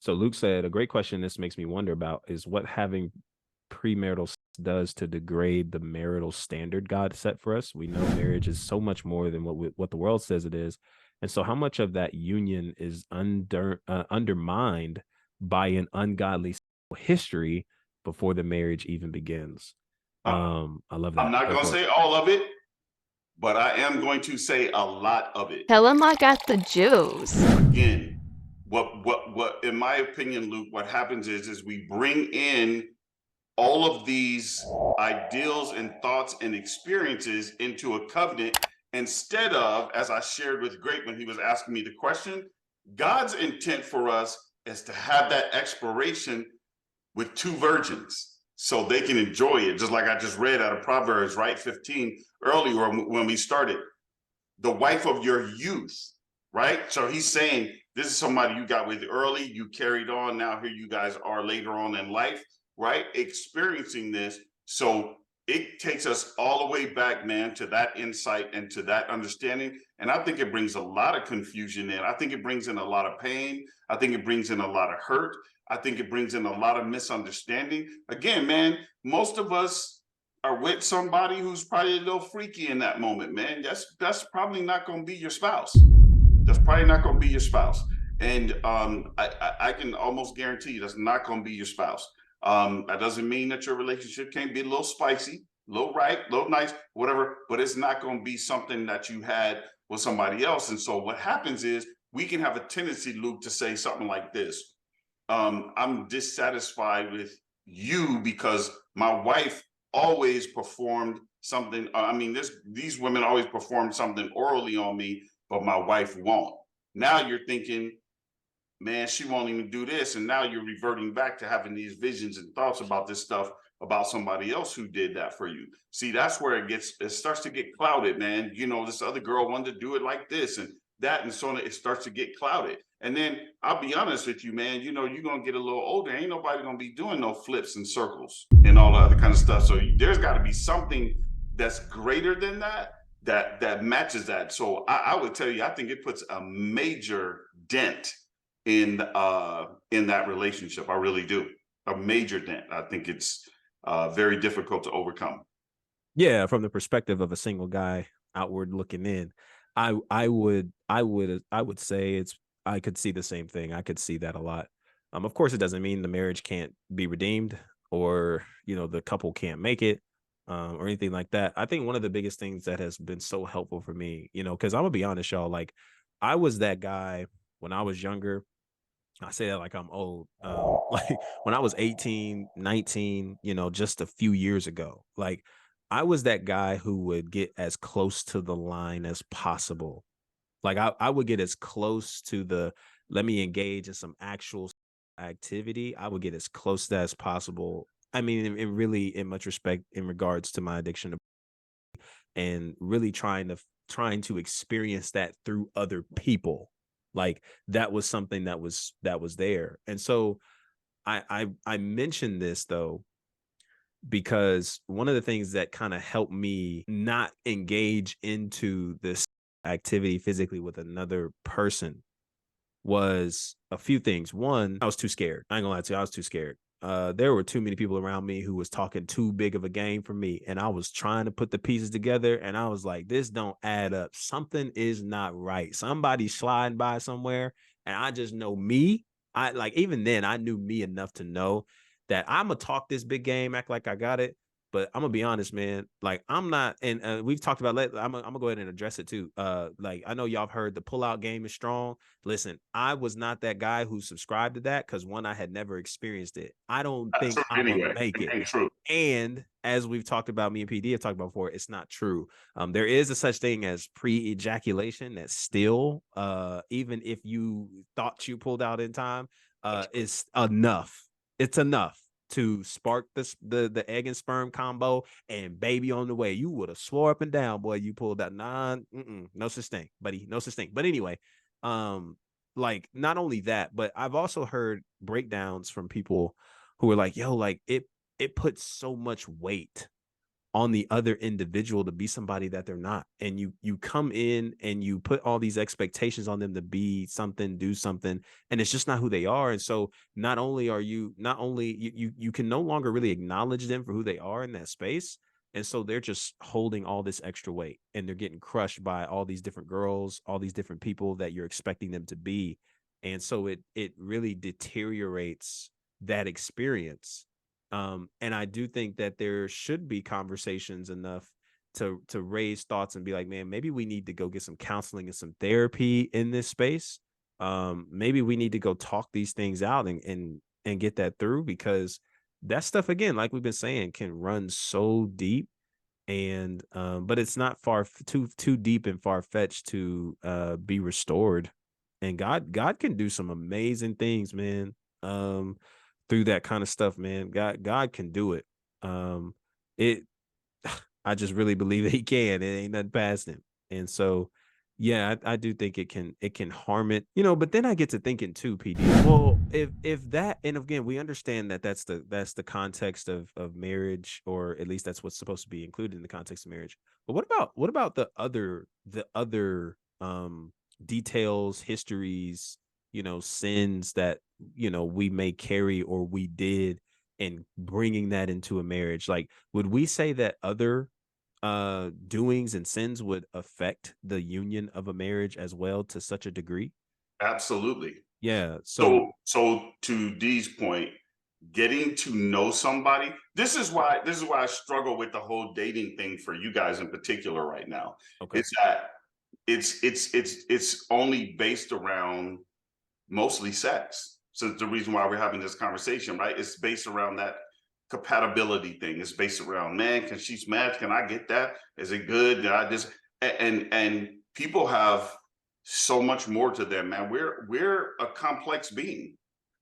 So Luke said, a great question this makes me wonder about is what having premarital sex does to degrade the marital standard God set for us. We know marriage is so much more than what the world says it is. And so how much of that union is undermined by an ungodly history before the marriage even begins? I- I love I'm that. not Go going to for it. say all of it, but I am going to say a lot of it. Tell him I got the juice. Again, what in my opinion, Luke, what happens is we bring in all of these ideals and thoughts and experiences into a covenant instead of, as I shared with Grape when he was asking me the question, God's intent for us is to have that exploration with two virgins so they can enjoy it, just like I just read out of Proverbs, right? 15 earlier when we started. The wife of your youth, right? So he's saying this is somebody you got with early, you carried on. Now here you guys are later on in life, right? Experiencing this. So it takes us all the way back, man, to that insight and to that understanding. And I think it brings a lot of confusion in. I think it brings in a lot of pain. I think it brings in a lot of hurt. I think it brings in a lot of misunderstanding. Again, man, most of us are with somebody who's probably a little freaky in that moment, man. That's probably not going to be your spouse. That's probably not going to be your spouse. And I can almost guarantee you that's not going to be your spouse. That doesn't mean that your relationship can't be a little spicy, a little right, a little nice, whatever, but it's not going to be something that you had with somebody else. And so what happens is we can have a tendency, Luke, to say something like this. I'm dissatisfied with you because my wife always performed something. I mean, these women always perform something orally on me, but my wife won't. Now you're thinking, man, she won't even do this. And now you're reverting back to having these visions and thoughts about this stuff about somebody else who did that for you. See, that's where it starts to get clouded, man. You know, this other girl wanted to do it like this and that, and so on. It starts to get clouded. And then I'll be honest with you, man, you know, you're going to get a little older. Ain't nobody going to be doing no flips and circles and all the other kind of stuff. So there's got to be something that's greater than that, that matches that. So I would tell you, I think it puts a major dent in that relationship. I really do. A major dent. I think it's very difficult to overcome. Yeah, from the perspective of a single guy outward looking in, I would say I could see the same thing. I could see that a lot. Of course, it doesn't mean the marriage can't be redeemed or the couple can't make it, or anything like that. I think one of the biggest things that has been so helpful for me, because I'm gonna be honest, y'all, like I was that guy when I was younger. I say that like I'm old. Like when I was 18, 19, just a few years ago, like I was that guy who would get as close to the line as possible. Like I would get as close to the let me engage in some actual activity. I would get as close to that as possible. I mean, in really in much respect in regards to my addiction and really trying to experience that through other people. Like that was something that was there. And so I mentioned this though because one of the things that kind of helped me not engage into this activity physically with another person was a few things. One, I was too scared. I ain't gonna lie to you, I was too scared. There were too many people around me who was talking too big of a game for me, and I was trying to put the pieces together, and I was like, "This don't add up. Something is not right. Somebody's sliding by somewhere." And I just know me. I like even then I knew me enough to know that I'm gonna talk this big game, act like I got it. But I'm gonna be honest, man. Like I'm not, and we've talked about. I'm gonna go ahead and address it too. Like I know y'all have heard the pullout game is strong. Listen, I was not that guy who subscribed to that because one, I had never experienced it. I don't That's think true I'm gonna anyway. make It it. ain't true. And as we've talked about, me and PD have talked about before, it's not true. There is a such thing as pre-ejaculation that still, even if you thought you pulled out in time, is enough. It's enough to spark the egg and sperm combo and baby on the way. You would have swore up and down, boy, you pulled out. No such thing, buddy. No such thing. But anyway, like not only that, but I've also heard breakdowns from people who are like, yo, like it puts so much weight on the other individual to be somebody that they're not. And you come in and you put all these expectations on them to be something, do something, and it's just not who they are. And so not only you can no longer really acknowledge them for who they are in that space. And so they're just holding all this extra weight and they're getting crushed by all these different girls, all these different people that you're expecting them to be. And so it really deteriorates that experience. And I do think that there should be conversations enough to raise thoughts and be like, man, maybe we need to go get some counseling and some therapy in this space. Maybe we need to go talk these things out and get that through, because that stuff, again, like we've been saying, can run so deep. And but it's not too deep and far fetched to be restored. And God can do some amazing things, man. Through that kind of stuff, man. God can do it. It I just really believe that he can. It ain't nothing past him. And so yeah, I do think it can harm it, but then I get to thinking too, PD. Well, if that, and again, we understand that that's the context of marriage, or at least that's what's supposed to be included in the context of marriage. But what about the other details, histories, sins that we may carry or we did, and bringing that into a marriage? Like, would we say that other doings and sins would affect the union of a marriage as well to such a degree? Absolutely. Yeah. So So to D's point, getting to know somebody, this is why I struggle with the whole dating thing for you guys in particular right now. okay. It's that it's only based around mostly sex. So the reason why we're having this conversation, right? It's based around that compatibility thing. It's based around, man, can she smash? Can I get that? Is it good? Did I just and people have so much more to them, man. We're a complex being.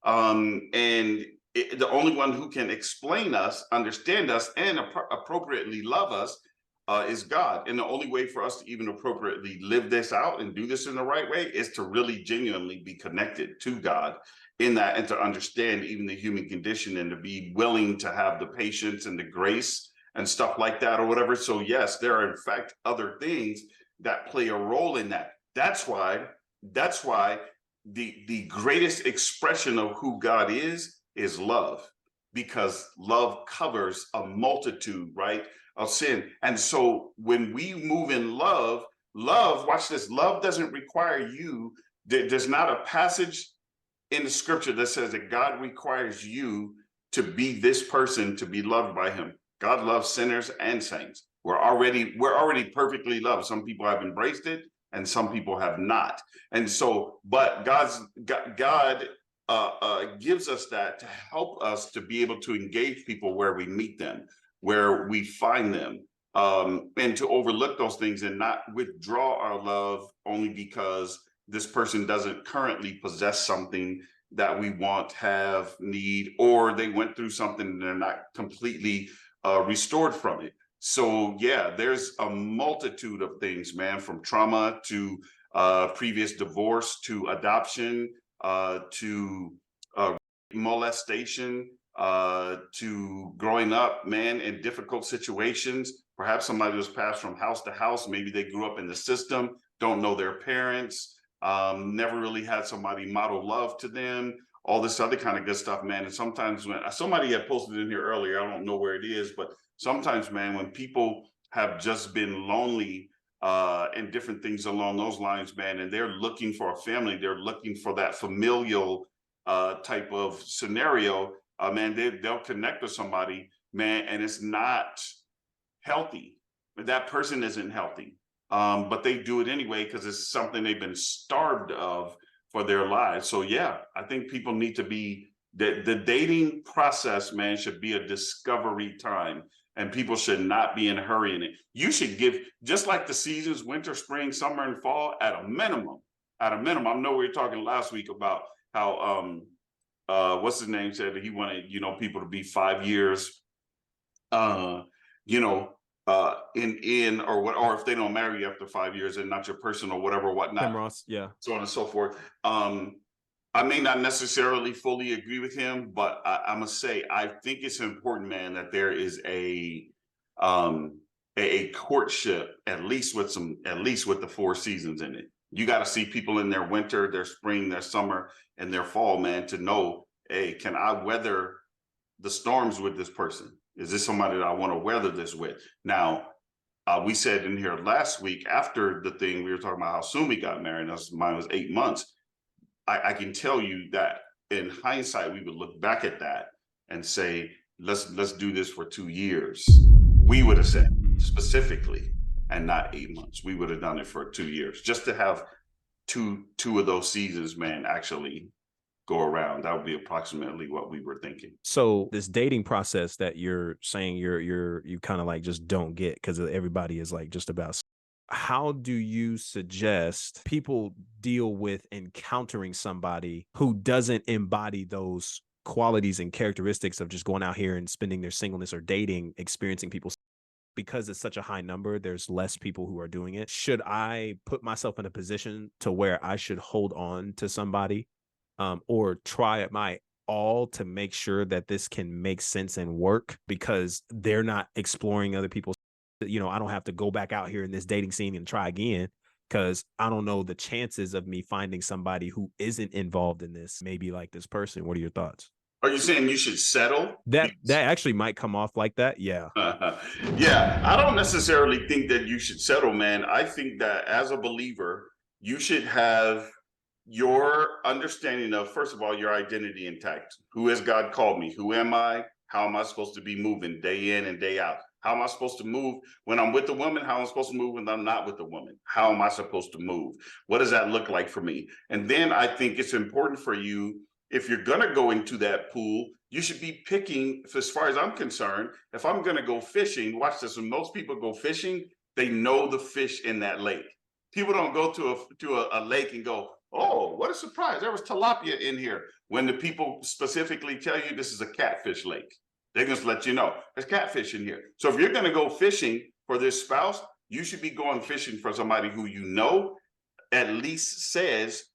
And the only one who can explain us, understand us, and appropriately love us is God. And the only way for us to even appropriately live this out and do this in the right way is to really genuinely be connected to God in that, and to understand even the human condition, and to be willing to have the patience and the grace and stuff like that, or whatever. So yes, there are in fact other things that play a role in that. That's why the greatest expression of who God is love, because love covers a multitude, right, of sin. And so when we move in love, watch this, love doesn't require you. There's not a passage in the scripture that says that God requires you to be this person to be loved by him. God loves sinners and saints. We're already perfectly loved. Some people have embraced it and some people have not. And so, but God gives us that to help us to be able to engage people where we meet them, where we find them, and to overlook those things and not withdraw our love only because this person doesn't currently possess something that we want, have, need, or they went through something and they're not completely restored from it. So yeah, there's a multitude of things, man, from trauma to previous divorce to adoption to molestation to growing up, man, in difficult situations. Perhaps somebody was passed from house to house. Maybe they grew up in the system, don't know their parents, never really had somebody model love to them, all this other kind of good stuff, man. And sometimes when somebody had posted in here earlier, I don't know where it is, but sometimes, man, when people have just been lonely and different things along those lines, man, and they're looking for a family, they're looking for that familial type of scenario, man, they'll connect with somebody, man, and it's not healthy. That person isn't healthy, but they do it anyway because it's something they've been starved of for their lives. So yeah, I think people need to be the dating process, man, should be a discovery time, and people should not be in a hurry in it. You should give, just like the seasons, winter, spring, summer, and fall, at a minimum. At a minimum, I know we were talking last week about how what's his name said that he wanted, people to be 5 years you know, in or what, or if they don't marry you after 5 years and not your person or whatever, Tim whatnot, Ross, yeah. so on and so forth. I may not necessarily fully agree with him, but I must say I think it's important, man, that there is a a courtship, at least with the 4 seasons in it. You got to see people in their winter, their spring, their summer, and their fall, man, to know, hey, can I weather the storms with this person? Is this somebody that I want to weather this with? Now, we said in here last week after the thing, we were talking about how soon we got married. Mine was 8 months. I can tell you that in hindsight, we would look back at that and say, let's do this for 2 years. We would have said specifically, and not 8 months. We would have done it for 2 years just to have two of those seasons, man, actually go around. That would be approximately what we were thinking. So this dating process that you're saying you kind of like just don't get because everybody is like just about. How do you suggest people deal with encountering somebody who doesn't embody those qualities and characteristics of just going out here and spending their singleness or dating, experiencing people? Because it's such a high number, there's less people who are doing it. Should I put myself in a position to where I should hold on to somebody, or try at my all to make sure that this can make sense and work because they're not exploring other people's, I don't have to go back out here in this dating scene and try again because I don't know the chances of me finding somebody who isn't involved in this, maybe like this person. What are your thoughts? Are you saying you should settle? That actually might come off like that. Yeah. Yeah, I don't necessarily think that you should settle, man. I think that as a believer, you should have your understanding of, first of all, your identity intact. Who has God called me? Who am I? How am I supposed to be moving day in and day out? How am I supposed to move when I'm with the woman? How am I supposed to move when I'm not with the woman? How am I supposed to move? What does that look like for me? And then I think it's important for you, if you're going to go into that pool, you should be picking, as far as I'm concerned, if I'm going to go fishing, watch this, when most people go fishing, they know the fish in that lake. People don't go to a lake and go, oh, what a surprise, there was tilapia in here. When the people specifically tell you this is a catfish lake, they're going to let you know there's catfish in here. So if you're going to go fishing for this spouse, you should be going fishing for somebody who you know at least says,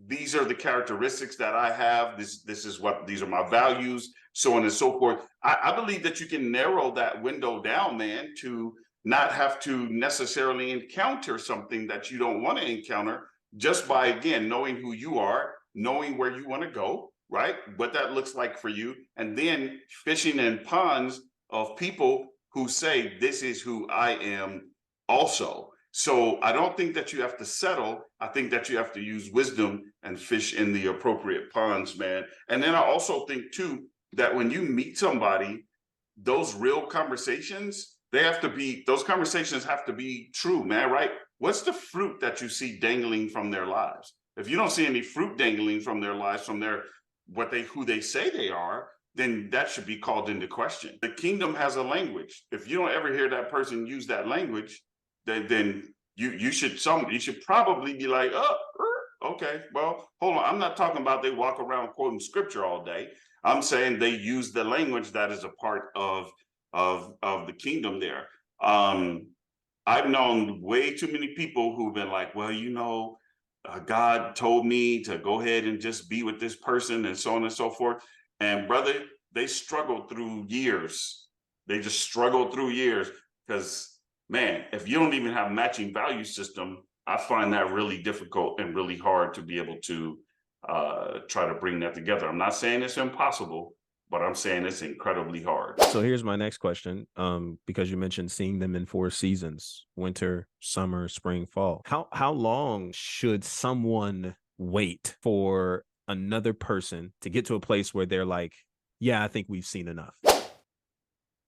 these are the characteristics that I have. These are my values, so on and so forth. I believe that you can narrow that window down, man, to not have to necessarily encounter something that you don't want to encounter just by, again, knowing who you are, knowing where you want to go, right? What that looks like for you. And then fishing in ponds of people who say, this is who I am also. So I don't think that you have to settle. I think that you have to use wisdom and fish in the appropriate ponds, man. And then I also think too, that when you meet somebody, those real conversations, those conversations have to be true, man, right? What's the fruit that you see dangling from their lives? If you don't see any fruit dangling from their lives, from who they say they are, then that should be called into question. The kingdom has a language. If you don't ever hear that person use that language, then you should probably be like, okay, well, hold on. I'm not talking about they walk around quoting scripture all day. I'm saying they use the language that is a part of the kingdom there. I've known way too many people who've been like, well, God told me to go ahead and just be with this person and so on and so forth. And brother, they struggled through years. They just struggled through years because, man, if you don't even have matching value system, I find that really difficult and really hard to be able to try to bring that together. I'm not saying it's impossible, but I'm saying it's incredibly hard. So here's my next question. Because you mentioned seeing them in 4 seasons, winter, summer, spring, fall. How long should someone wait for another person to get to a place where they're like, yeah, I think we've seen enough?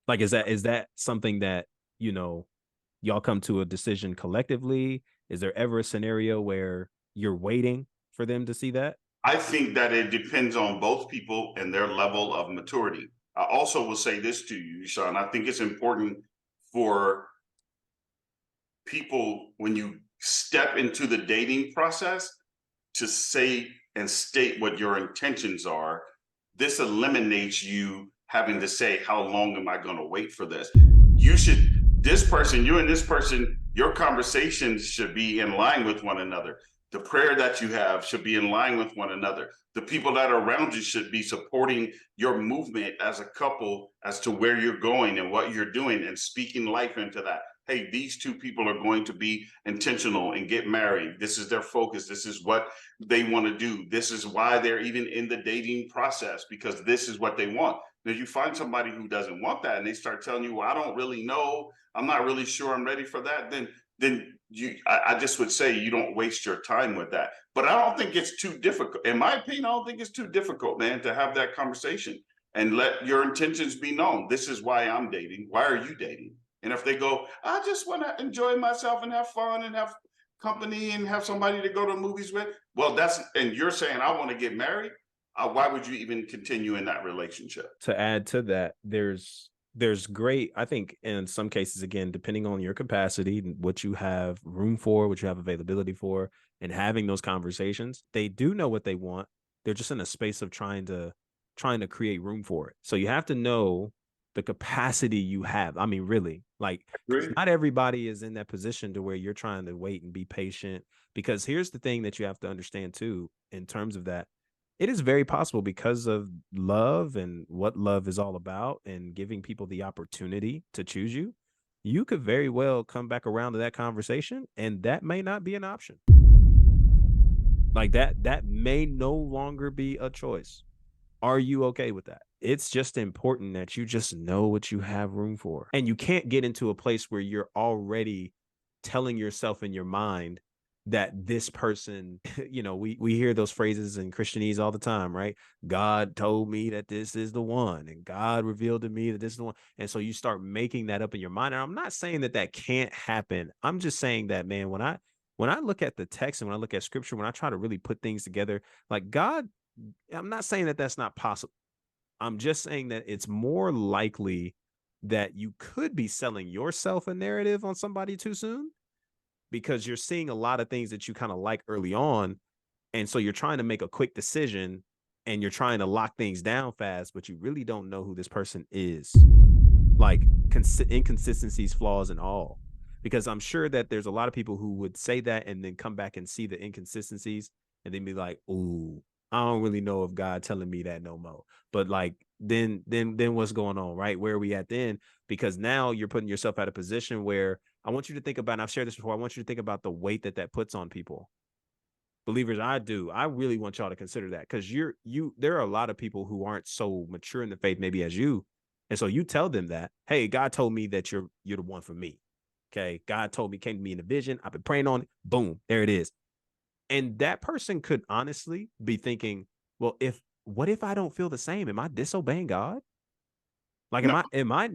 Like, is that something that, y'all come to a decision collectively? Is there ever a scenario where you're waiting for them to see that? I think that it depends on both people and their level of maturity. I also will say this to you, Sean. I think it's important for people, when you step into the dating process, to say and state what your intentions are. This eliminates you having to say, how long am I going to wait for this? You and this person, your conversations should be in line with one another. The prayer that you have should be in line with one another. The people that are around you should be supporting your movement as a couple as to where you're going and what you're doing and speaking life into that. Hey, these two people are going to be intentional and get married. This is their focus. This is what they want to do. This is why they're even in the dating process, because this is what they want. If you find somebody who doesn't want that and they start telling you, well, I don't really know, I'm not really sure I'm ready for that, then I just would say you don't waste your time with that. But I don't think it's too difficult. In my opinion, I don't think it's too difficult, man, to have that conversation and let your intentions be known. This is why I'm dating. Why are you dating? And if they go, I just want to enjoy myself and have fun and have company and have somebody to go to movies with. Well, and you're saying I want to get married. Why would you even continue in that relationship? To add to that, there's great, I think in some cases, again, depending on your capacity, what you have room for, what you have availability for, and having those conversations, they do know what they want. They're just in a space of trying to create room for it. So you have to know the capacity you have. I mean, really, like, not everybody is in that position to where you're trying to wait and be patient. Because here's the thing that you have to understand too, in terms of that, it is very possible, because of love and what love is all about and giving people the opportunity to choose you, you could very well come back around to that conversation and that may not be an option. Like that may no longer be a choice. Are you okay with that? It's just important that you just know what you have room for. And you can't get into a place where you're already telling yourself in your mind that this person, we hear those phrases in Christianese all the time, right? God told me that this is the one, and God revealed to me that this is the one. And so you start making that up in your mind. And I'm not saying that that can't happen. I'm just saying that, man, when I look at the text and when I look at scripture, when I try to really put things together, like God, I'm not saying that that's not possible. I'm just saying that it's more likely that you could be selling yourself a narrative on somebody too soon, because you're seeing a lot of things that you kind of like early on. And so you're trying to make a quick decision and you're trying to lock things down fast, but you really don't know who this person is. Like inconsistencies, flaws, and all. Because I'm sure that there's a lot of people who would say that and then come back and see the inconsistencies and then be like, ooh, I don't really know if God telling me that no more. But like then what's going on, right? Where are we at then? Because now you're putting yourself at a position where I want you to think about, and I've shared this before, I want you to think about the weight that puts on people. Believers, I really want y'all to consider that, because there are a lot of people who aren't so mature in the faith maybe as you. And so you tell them that, hey, God told me that you're the one for me. Okay. God told me, came to me in a vision. I've been praying on it. Boom, there it is. And that person could honestly be thinking, well, what if I don't feel the same? Am I disobeying God? Like, No. am I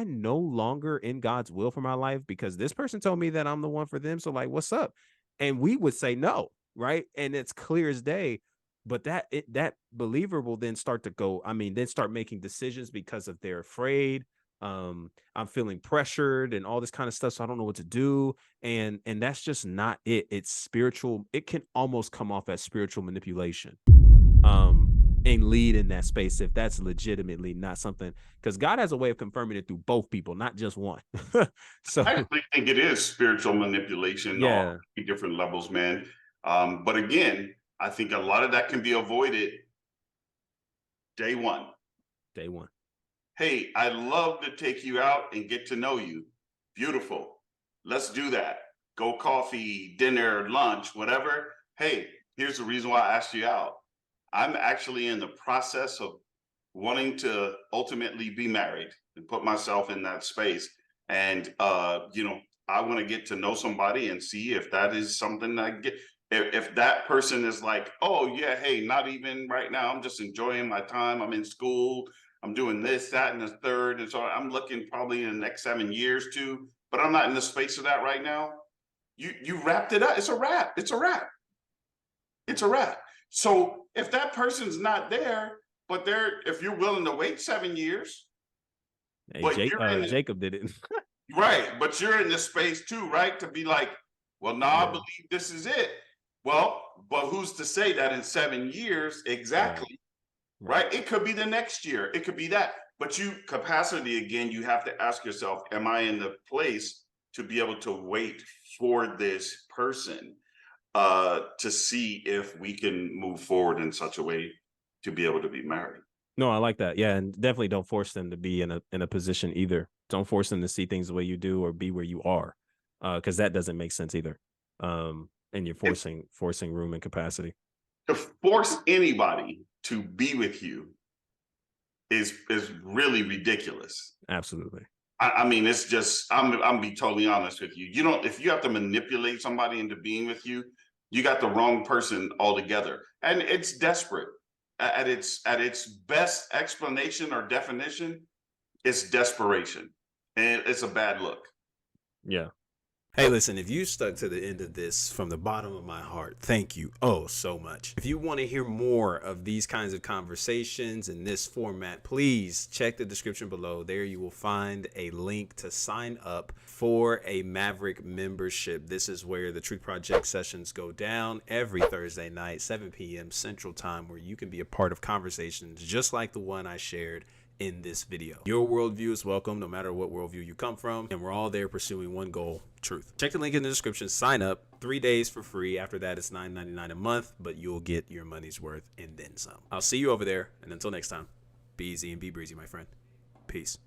no longer in God's will for my life because this person told me that I'm the one for them? So like, what's up? And we would say no, right? And it's clear as day. But that believer will then start to go, then start making decisions because of they're afraid. I'm feeling pressured and all this kind of stuff. So I don't know what to do. And that's just not it. It's spiritual. It can almost come off as spiritual manipulation. And lead in that space if that's legitimately not something, because God has a way of confirming it through both people, not just one. So I actually think it is spiritual manipulation yeah, on different levels, man. But again, I think a lot of that can be avoided day one. day one. Hey, I'd love to take you out and get to know you. Beautiful. Let's do that. Go coffee, dinner, lunch, whatever. Hey, here's the reason why I asked you out. I'm actually in the process of wanting to ultimately be married and put myself in that space. And I want to get to know somebody and see if that is something I get. If that person is like, oh yeah, hey, not even right now. I'm just enjoying my time. I'm in school. I'm doing this, that, and the third. And so I'm looking probably in the next 7 years too, but I'm not in the space of that right now. You wrapped it up. It's a wrap. It's a wrap. It's a wrap. So if that person's not there, but if you're willing to wait 7 years, Hey, but you're in Jacob did it. right, but you're in the space too, right? To be like, well, no, I Yeah, believe this is it. Well, but who's to say that in 7 years right, exactly, right. right? It could be the next year, it could be that. But capacity again, you have to ask yourself, am I in the place to be able to wait for this person? to see if we can move forward in such a way to be able to be married. No, I like that. Yeah, and definitely don't force them to be in a position either. Don't force them to see things the way you do or be where you are, because that doesn't make sense either. And you're If forcing room and capacity. to force anybody to be with you is really ridiculous. Absolutely. I mean, it's just I'm be totally honest with you. You don't if you have to manipulate somebody into being with you, you got the wrong person altogether. And it's desperate. At its best explanation or definition, it's desperation. And it's a bad look. Yeah. Hey, listen, if you stuck to the end of this from the bottom of my heart, thank you oh so much. If you want to hear more of these kinds of conversations in this format, please check the description below. There you will find a link to sign up for a Maverick membership. This is where the Truth Project sessions go down every Thursday night, 7 p.m. Central Time, where you can be a part of conversations just like the one I shared in this video. Your worldview is welcome, no matter what worldview you come from, and we're all there pursuing one goal: truth. Check the link in the description, sign up, 3 days for free. After that, it's $9.99 a month, but you'll get your money's worth and then some. I'll see you over there, and until next time, be easy and be breezy, my friend. Peace.